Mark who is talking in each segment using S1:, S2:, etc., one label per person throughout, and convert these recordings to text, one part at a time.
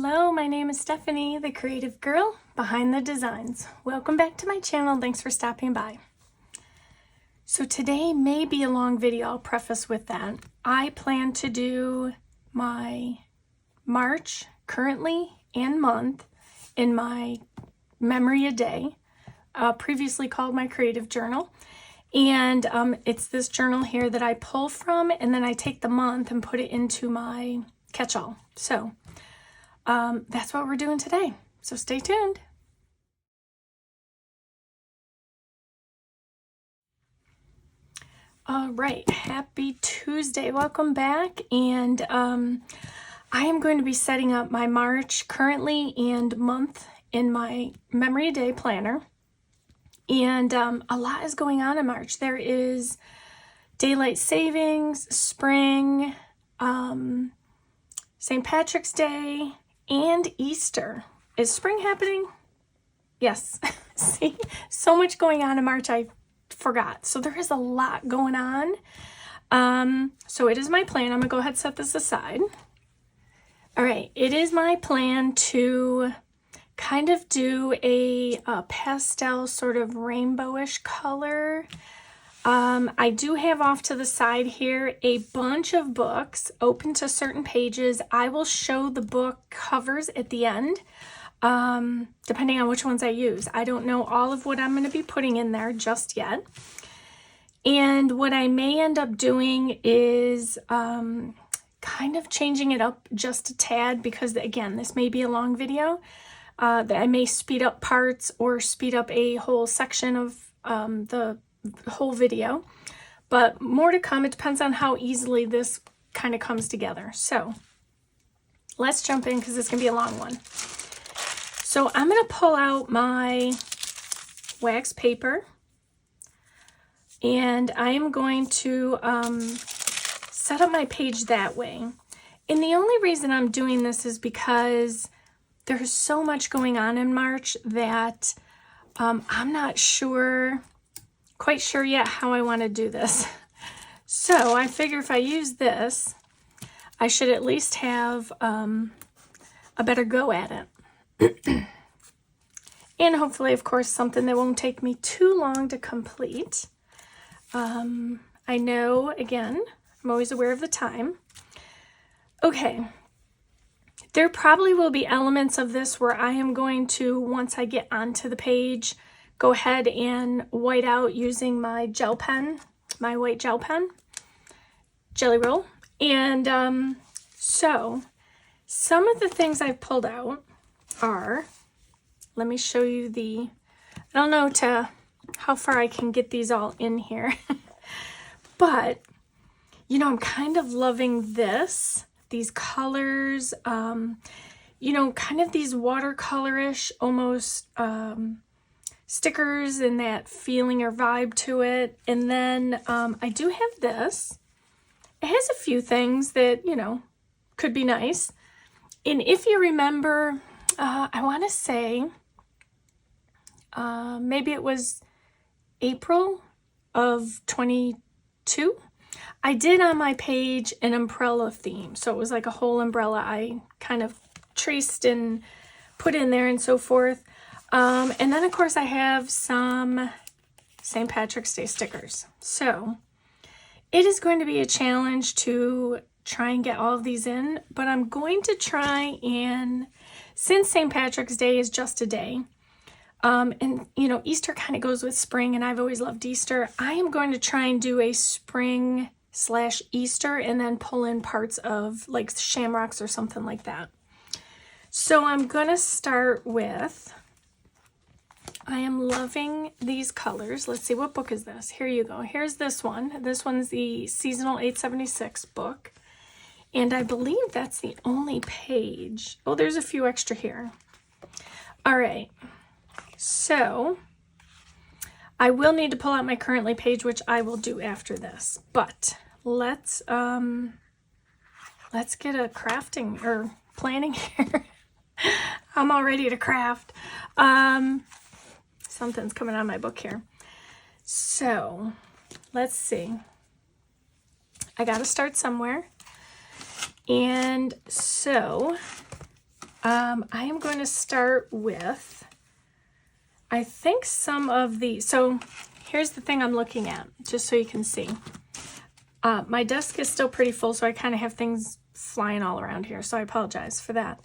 S1: Hello, my name is Stephanie, the creative girl behind the designs. Welcome back to my channel. Thanks for stopping by. So today may be a long video. I'll preface with that. I plan to do my March currently and month in my memory a day, previously called my creative journal. And it's this journal here that I pull from, and then I take the month and put it into my catch-all. So that's what we're doing today. So stay tuned. All right, happy Tuesday. Welcome back. And I am going to be setting up my March currently and month in my memory a day planner. And a lot is going on in March. There is daylight savings, spring, St. Patrick's Day, and Easter. Is spring happening? Yes. See, so much going on in March, I forgot. So there is a lot going on. So it is my plan. I'm gonna go ahead and set this aside. All right, it is my plan to kind of do a pastel sort of rainbowish color. I do have off to the side here a bunch of books open to certain pages. I will show the book covers at the end, depending on which ones I use. I don't know all of what I'm going to be putting in there just yet. And what I may end up doing is kind of changing it up just a tad, because again, this may be a long video. That I may speed up parts or speed up a whole section of the whole video, but more to come. It depends on how easily this kind of comes together. So let's jump in, because it's gonna be a long one. So I'm gonna pull out my wax paper, and I am going to set up my page that way. And the only reason I'm doing this is because there's so much going on in March that I'm not quite sure yet how I want to do this. So I figure if I use this, I should at least have a better go at it. And hopefully, of course, something that won't take me too long to complete. I know, again, I'm always aware of the time. Okay. There probably will be elements of this where I am going to, once I get onto the page, go ahead and white out using my gel pen, my white gel pen, Jelly Roll. And so some of the things I've pulled out are, let me show you I don't know how far I can get these all in here, but you know, I'm kind of loving these colors, you know, kind of these watercolorish, almost stickers and that feeling or vibe to it. And then I do have this. It has a few things that, you know, could be nice. And if you remember, I want to say maybe it was April of 22. I did on my page an umbrella theme. So it was like a whole umbrella I kind of traced and put in there and so forth. And then, of course, I have some St. Patrick's Day stickers. So it is going to be a challenge to try and get all of these in, but I'm going to try and, since St. Patrick's Day is just a day, and, you know, Easter kind of goes with spring, and I've always loved Easter, I am going to try and do a spring/Easter and then pull in parts of like shamrocks or something like that. So I'm going to start with, I am loving these colors. Let's see, what book is this? Here you go. Here's this one. This one's the Seasonal 876 book. And I believe that's the only page. Oh, there's a few extra here. All right. So I will need to pull out my currently page, which I will do after this. But let's get a crafting or planning here. I'm all ready to craft. Something's coming out of my book here. So let's see. I got to start somewhere. And so I am going to start with, I think some of the, so here's the thing I'm looking at, just so you can see. My desk is still pretty full, so I kind of have things flying all around here, so I apologize for that.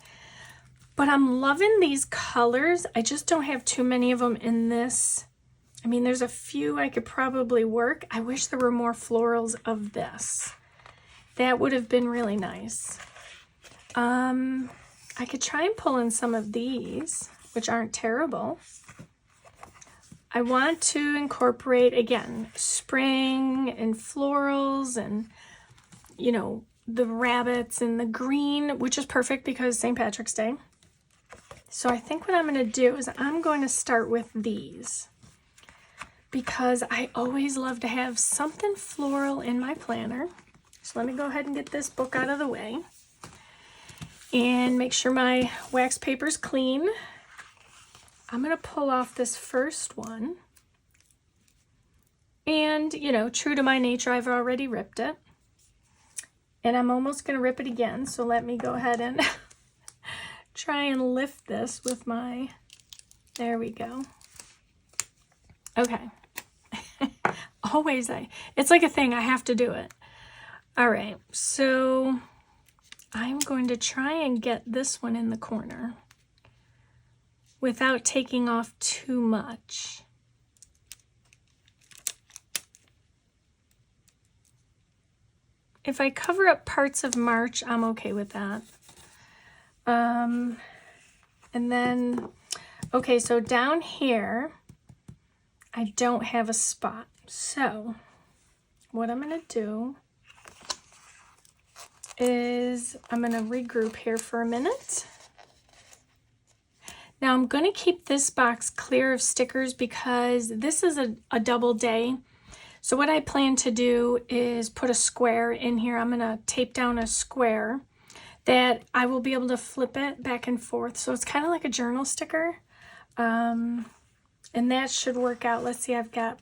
S1: But I'm loving these colors. I just don't have too many of them in this. I mean, there's a few I could probably work. I wish there were more florals of this. That would have been really nice. I could try and pull in some of these, which aren't terrible. I want to incorporate, again, spring and florals and, you know, the rabbits and the green, which is perfect because St. Patrick's Day. So I think what I'm going to do is I'm going to start with these because I always love to have something floral in my planner. So let me go ahead and get this book out of the way and make sure my wax paper is clean. I'm going to pull off this first one. And, you know, true to my nature, I've already ripped it. And I'm almost going to rip it again. So let me go ahead and try and lift this with my, there we go. Okay. Always, it's like a thing, I have to do it. All right, so I'm going to try and get this one in the corner without taking off too much. If I cover up parts of March, I'm okay with that. And then, okay, so down here, I don't have a spot. So what I'm going to do is I'm going to regroup here for a minute. Now I'm going to keep this box clear of stickers because this is a double day. So what I plan to do is put a square in here. I'm going to tape down a square that I will be able to flip it back and forth. So it's kind of like a journal sticker. And that should work out. Let's see, I've got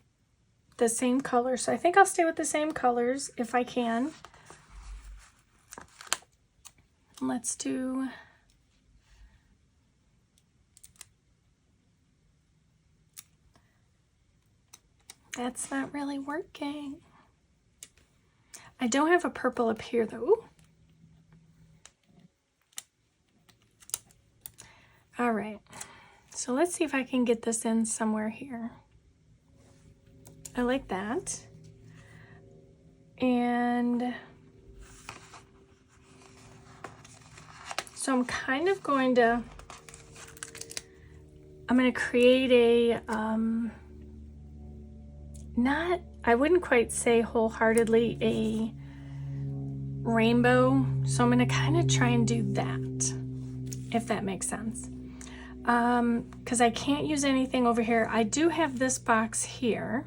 S1: the same color. So I think I'll stay with the same colors if I can. Let's do, that's not really working. I don't have a purple up here though. Ooh. All right, so let's see if I can get this in somewhere here. I like that. And so I'm kind of going to, I'm going to create a, not, I wouldn't quite say wholeheartedly a rainbow. So I'm going to kind of try and do that, if that makes sense. Because I can't use anything over here. I do have this box here.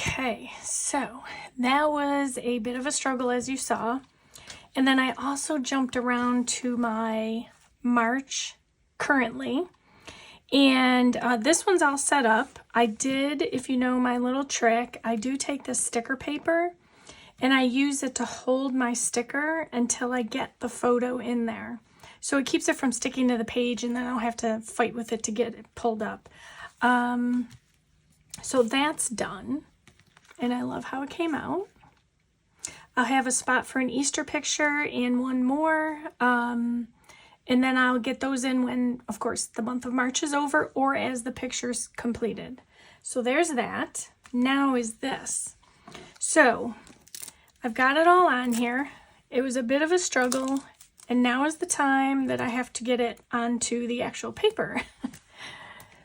S1: Okay, so that was a bit of a struggle, as you saw. And then I also jumped around to my March currently. And this one's all set up. I did, if you know my little trick, I do take the sticker paper and I use it to hold my sticker until I get the photo in there. So it keeps it from sticking to the page and then I'll have to fight with it to get it pulled up. So that's done. And I love how it came out. I'll have a spot for an Easter picture and one more. And then I'll get those in when, of course, the month of March is over or as the picture's completed. So there's that. Now is this. So I've got it all on here. It was a bit of a struggle. And now is the time that I have to get it onto the actual paper.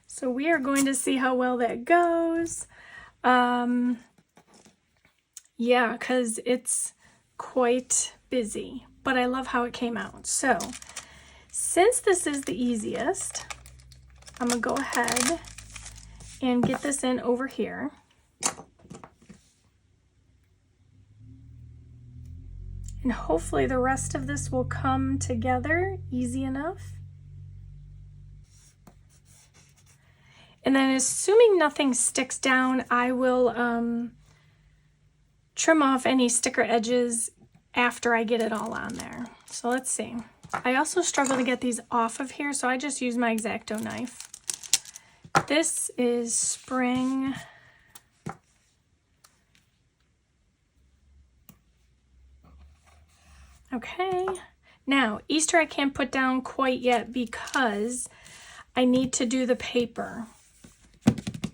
S1: So we are going to see how well that goes. Yeah, because it's quite busy, but I love how it came out. So since this is the easiest, I'm gonna go ahead and get this in over here. And hopefully the rest of this will come together easy enough. And then assuming nothing sticks down, I will trim off any sticker edges after I get it all on there. So let's see. I also struggle to get these off of here, so I just use my X-Acto knife. This is spring. Okay. Now, Easter I can't put down quite yet because I need to do the paper.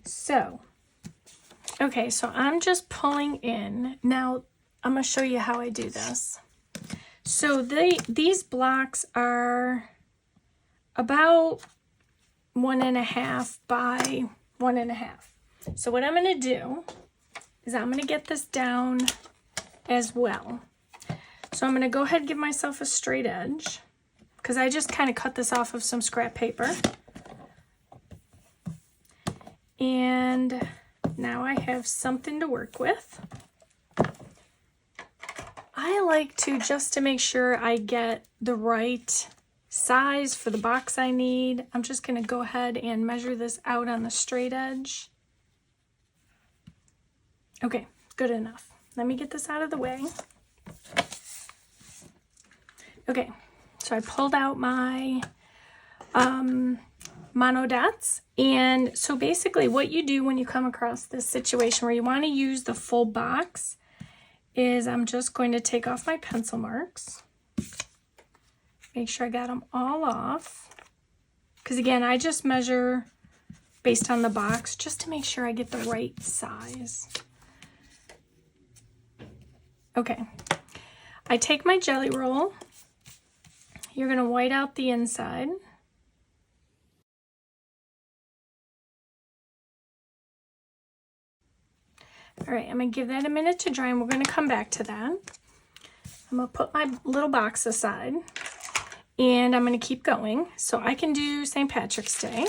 S1: So, okay, so I'm just pulling in. Now, I'm going to show you how I do this. So these blocks are about 1.5 by 1.5. So what I'm going to do is I'm going to get this down as well. So I'm going to go ahead and give myself a straight edge because I just kind of cut this off of some scrap paper. And now I have something to work with. I like to, just to make sure I get the right size for the box I need, I'm just going to go ahead and measure this out on the straight edge. Okay, good enough. Let me get this out of the way. Okay, so I pulled out my mono dots. And so basically what you do when you come across this situation where you want to use the full box is I'm just going to take off my pencil marks. Make sure I got them all off. Because again, I just measure based on the box just to make sure I get the right size. Okay. I take my jelly roll. You're going to white out the inside. All right, I'm going to give that a minute to dry and we're going to come back to that. I'm going to put my little box aside and I'm going to keep going. So I can do St. Patrick's Day.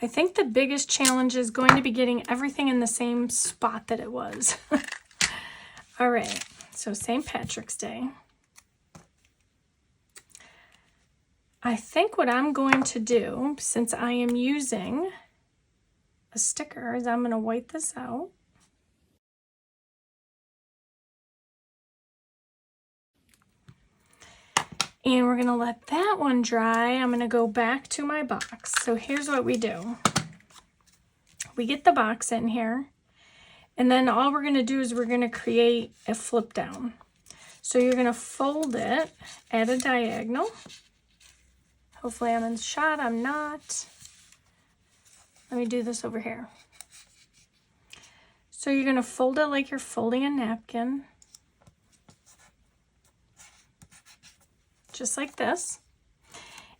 S1: I think the biggest challenge is going to be getting everything in the same spot that it was. All right, so St. Patrick's Day. I think what I'm going to do, since I am using a sticker, is I'm going to white this out. And we're going to let that one dry. I'm going to go back to my box. So here's what we do. We get the box in here. And then all we're going to do is we're going to create a flip down. So you're going to fold it at a diagonal. Hopefully I'm in shot. I'm not. Let me do this over here. So you're going to fold it like you're folding a napkin. Just like this.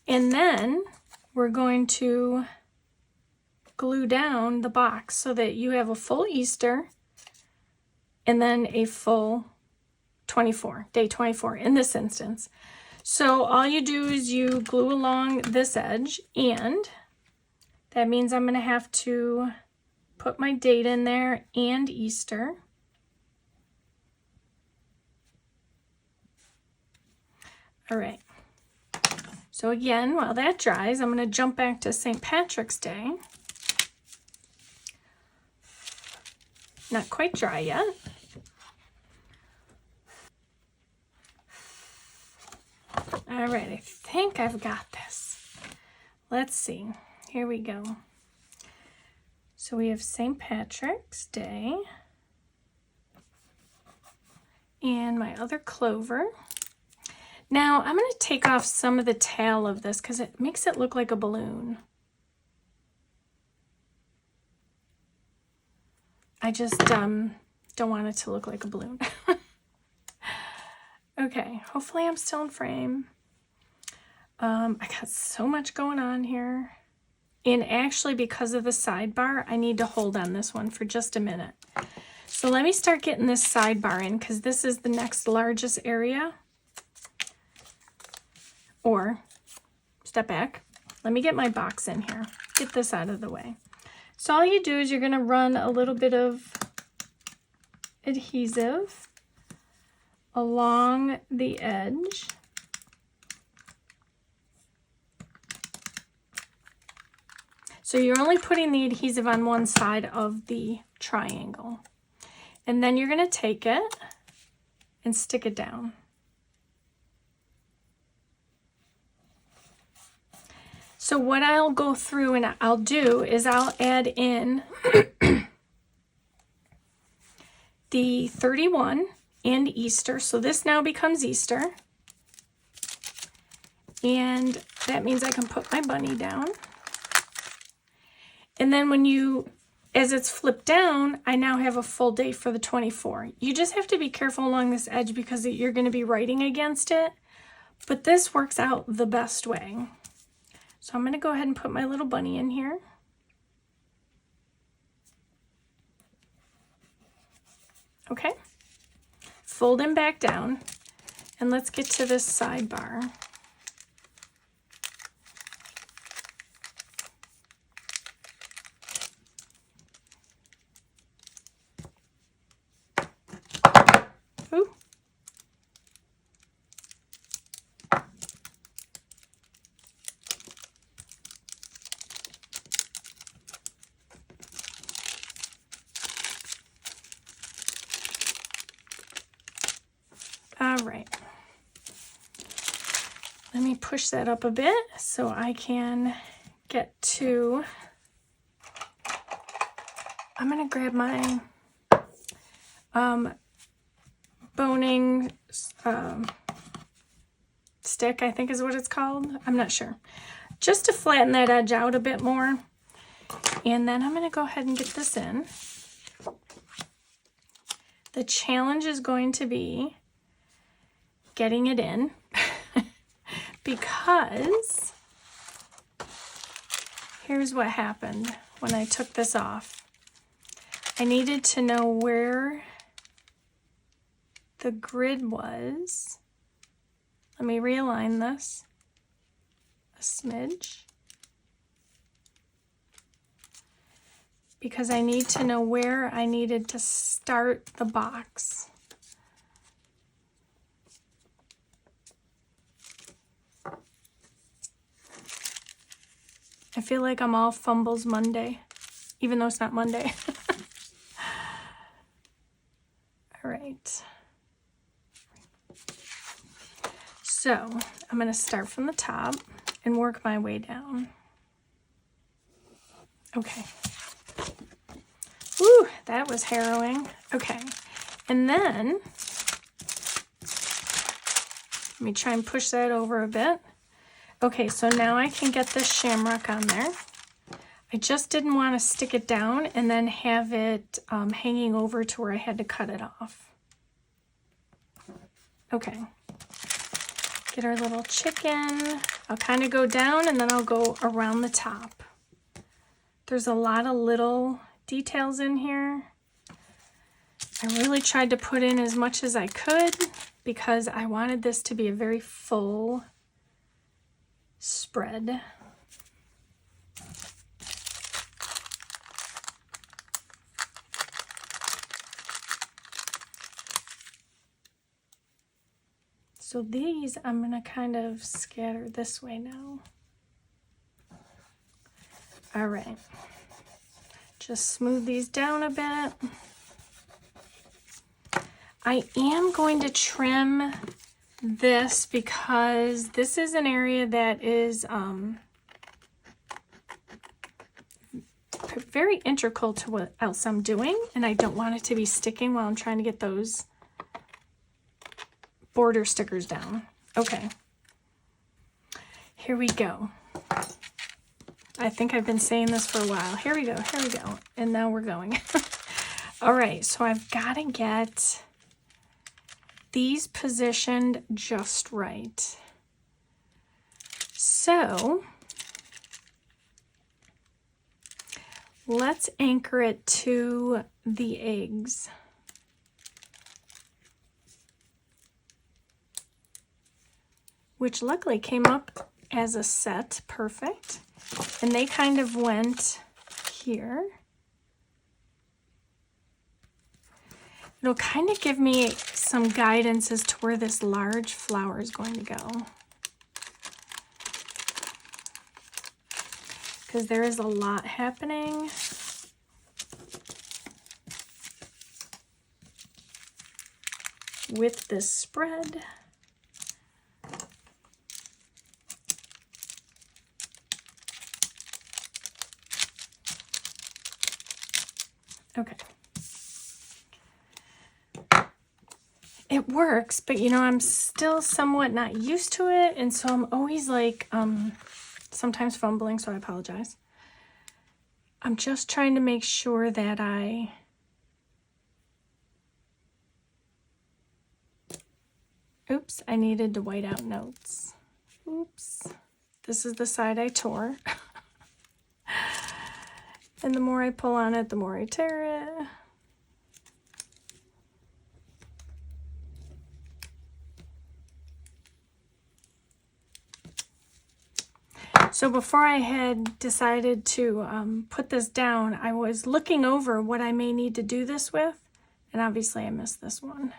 S1: And then we're going to glue down the box so that you have a full Easter and then a full 24, day 24 in this instance. So all you do is you glue along this edge, and that means I'm going to have to put my date in there and Easter. All right. So again, while that dries, I'm going to jump back to St. Patrick's Day. Not quite dry yet. All right, I think I've got this. Let's see. Here we go. So we have St. Patrick's Day and my other clover. Now I'm going to take off some of the tail of this because it makes it look like a balloon. I just don't want it to look like a balloon. Okay, hopefully I'm still in frame. I got so much going on here. And actually, because of the sidebar, I need to hold on this one for just a minute. So let me start getting this sidebar in, because this is the next largest area. Or, step back. Let me get my box in here. Get this out of the way. So all you do is you're going to run a little bit of adhesive along the edge. So you're only putting the adhesive on one side of the triangle. And then you're going to take it and stick it down. So what I'll go through and I'll do is I'll add in the 31 and Easter. So this now becomes Easter. And that means I can put my bunny down. And then as it's flipped down, I now have a full day for the 24. You just have to be careful along this edge because you're going to be writing against it. But this works out the best way. So I'm going to go ahead and put my little bunny in here. Okay. Fold him back down. And let's get to this sidebar. Ooh. All right. Let me push that up a bit so I can get to, I'm going to grab my boning stick, I think is what it's called. I'm not sure. Just to flatten that edge out a bit more. And then I'm going to go ahead and get this in. The challenge is going to be getting it in because here's what happened when I took this off. I needed to know where the grid was. Let me realign this a smidge because I need to know where I needed to start the box. I feel like I'm all fumbles Monday, even though it's not Monday. All right. So I'm going to start from the top and work my way down. Okay. Woo, that was harrowing. Okay. And then, let me try and push that over a bit. Okay, so now I can get this shamrock on there. I just didn't want to stick it down and then have it hanging over to where I had to cut it off. Okay. Get our little chicken. I'll kind of go down and then I'll go around the top. There's a lot of little details in here. I really tried to put in as much as I could. because I wanted this to be a very full spread. So these I'm going to kind of scatter this way now. All right. Just smooth these down a bit. I am going to trim this because this is an area that is very integral to what else I'm doing, and I don't want it to be sticking while I'm trying to get those border stickers down. Okay, here we go. I think I've been saying this for a while. Here we go, and now we're going. All right, so I've got to get these positioned just right. So let's anchor it to the eggs. Which luckily came up as a set, perfect. And they kind of went here. It'll kind of give me some guidance as to where this large flower is going to go. Because there is a lot happening. With this spread. Okay. It works, but you know, I'm still somewhat not used to it, and so I'm always like, sometimes fumbling, so I apologize. I'm just trying to make sure that oops, I needed to white out notes. Oops. This is the side I tore. And the more I pull on it, the more I tear it. So before I had decided to put this down, I was looking over what I may need to do this with, and obviously I missed this one.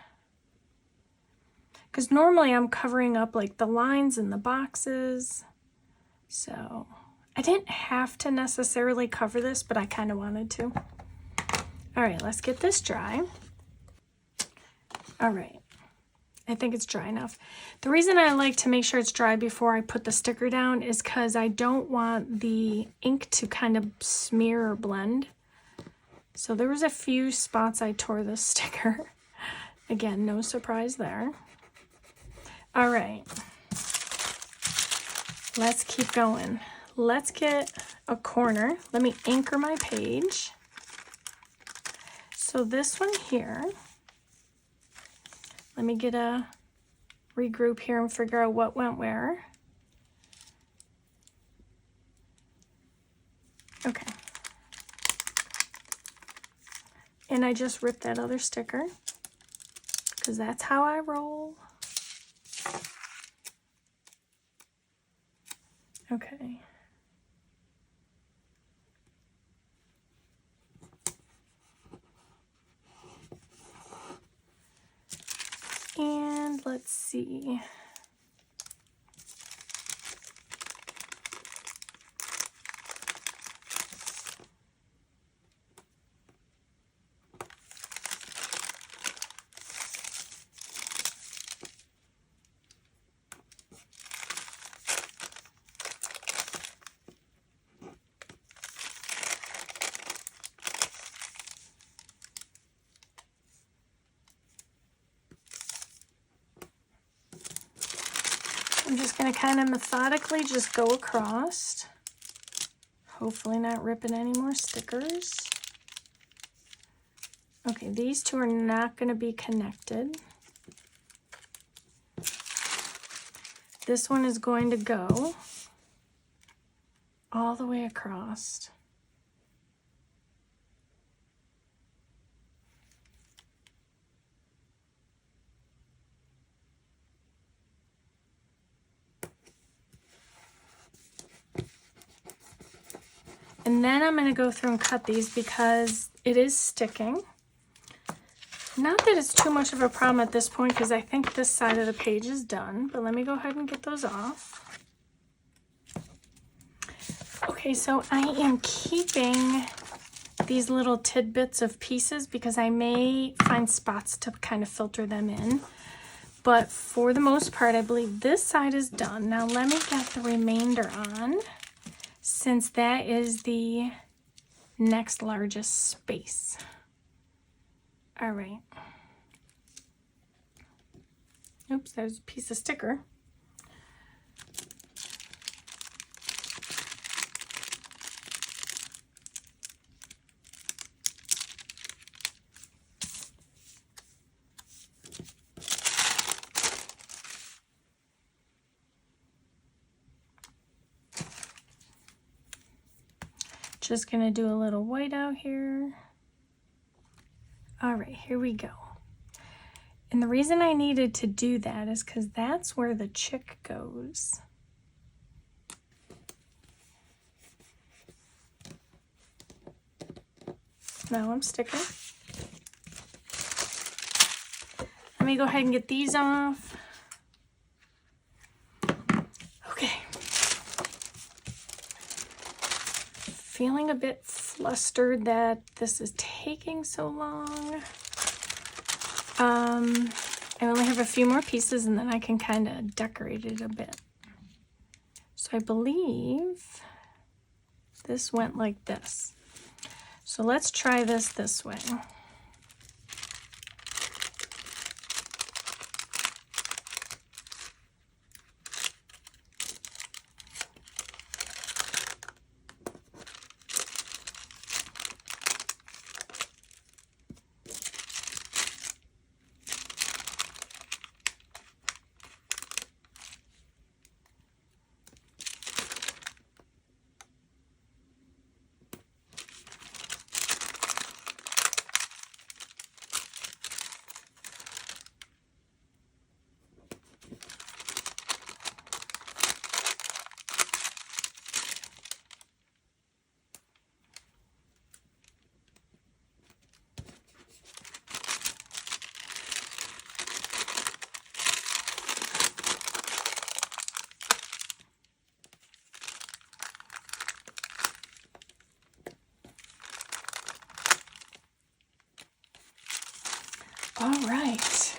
S1: Because normally I'm covering up like the lines and the boxes, so I didn't have to necessarily cover this, but I kind of wanted to. All right, let's get this dry. All right, I think it's dry enough. The reason I like to make sure it's dry before I put the sticker down is because I don't want the ink to kind of smear or blend. So there was a few spots I tore this sticker. Again, no surprise there. All right, let's keep going. Let's get a corner. Let me anchor my page. So this one here, let me get a regroup here and figure out what went where. Okay. And I just ripped that other sticker because that's how I roll. Okay. And let's see. I'm just going to kind of methodically just go across. Hopefully not ripping any more stickers. Okay, these two are not going to be connected. This one is going to go all the way across. And then I'm going to go through and cut these because it is sticking. Not that it's too much of a problem at this point because I think this side of the page is done, but let me go ahead and get those off. Okay, so I am keeping these little tidbits of pieces because I may find spots to kind of filter them in. But for the most part, I believe this side is done. Now let me get the remainder on, since that is the next largest space. All right. Oops, there's a piece of sticker. Just gonna do a little white out here. All right, here we go. And the reason I needed to do that is because that's where the chick goes. Now I'm sticking. Let me go ahead and get these off. Okay. Feeling a bit flustered that this is taking so long. I only have a few more pieces and then I can kind of decorate it a bit. So I believe this went like this. So let's try this way. All right.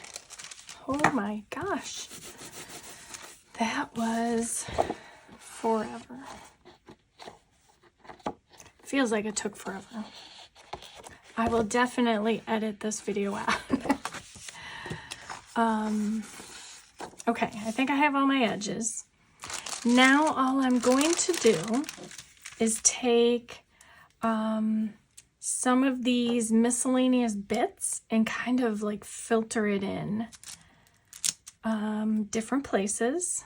S1: Oh my gosh. That was forever. Feels like it took forever. I will definitely edit this video out. Okay, I think I have all my edges. Now all I'm going to do is take some of these miscellaneous bits and kind of like filter it in different places.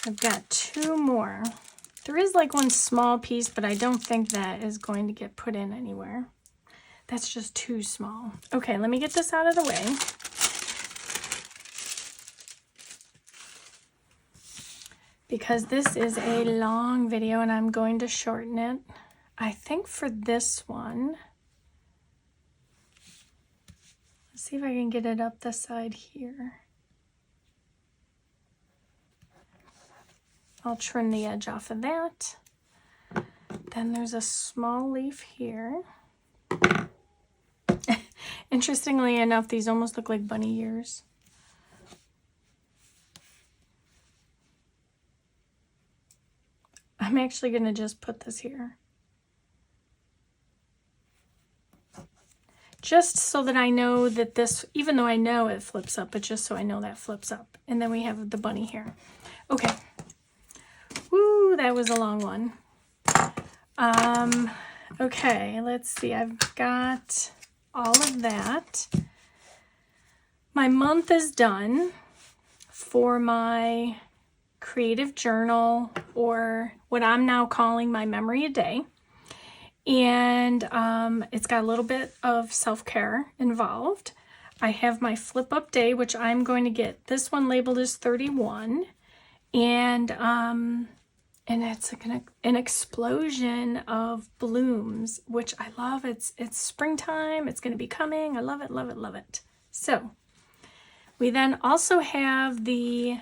S1: I've got 2 more. There is like one small piece, but I don't think that is going to get put in anywhere. That's just too small. Okay, let me get this out of the way. Because this is a long video and I'm going to shorten it. I think for this one, let's see if I can get it up the side here. I'll trim the edge off of that. Then there's a small leaf here. Interestingly enough, these almost look like bunny ears. I'm actually going to just put this here. Just so that I know that this, even though I know it flips up, but just so I know that flips up. And then we have the bunny here. Okay. Woo, that was a long one. Okay, let's see. I've got all of that. My month is done for my creative journal, or what I'm now calling my memory a day. And it's got a little bit of self-care involved. I have my flip up day, which I'm going to get this one labeled as 31. And it's like an explosion of blooms, which I love. It's springtime. It's going to be coming. I love it, love it, love it. So we then also have the,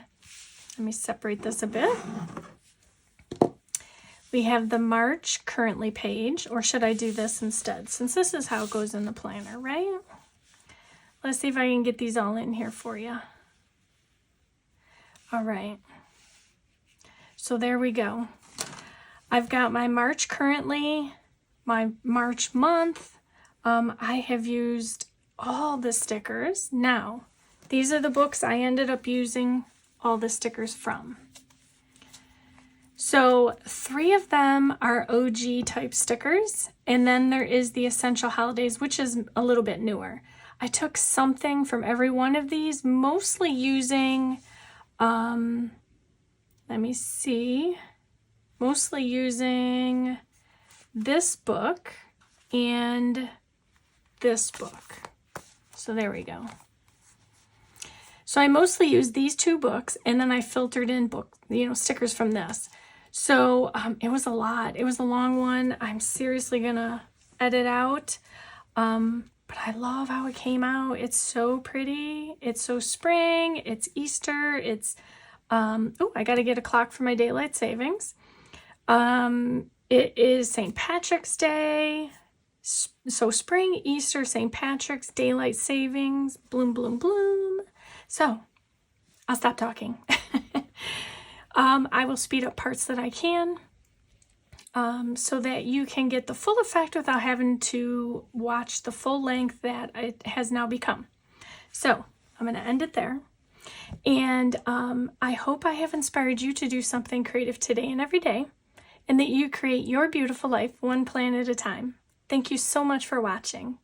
S1: let me separate this a bit. We have the March currently page, or should I do this instead? Since this is how it goes in the planner, right? Let's see if I can get these all in here for you. All right. So there we go. I've got my March currently, my March month. I have used all the stickers. Now, these are the books I ended up using all the stickers from. So 3 of them are OG type stickers, and then there is the Essential Holidays, which is a little bit newer. I took something from every one of these, mostly using, let me see, mostly using this book and this book. So there we go. So I mostly used these 2 books, and then I filtered in stickers from this. So it was a lot. It was a long one. I'm seriously gonna edit out. But I love how it came out. It's so pretty. It's so spring. It's Easter. It's oh, I gotta get a clock for my daylight savings. It is St. Patrick's Day. So spring, Easter, St. Patrick's, daylight savings, bloom, bloom, bloom. So I'll stop talking. I will speed up parts that I can so that you can get the full effect without having to watch the full length that it has now become. So I'm going to end it there. And I hope I have inspired you to do something creative today and every day, and that you create your beautiful life one plan at a time. Thank you so much for watching.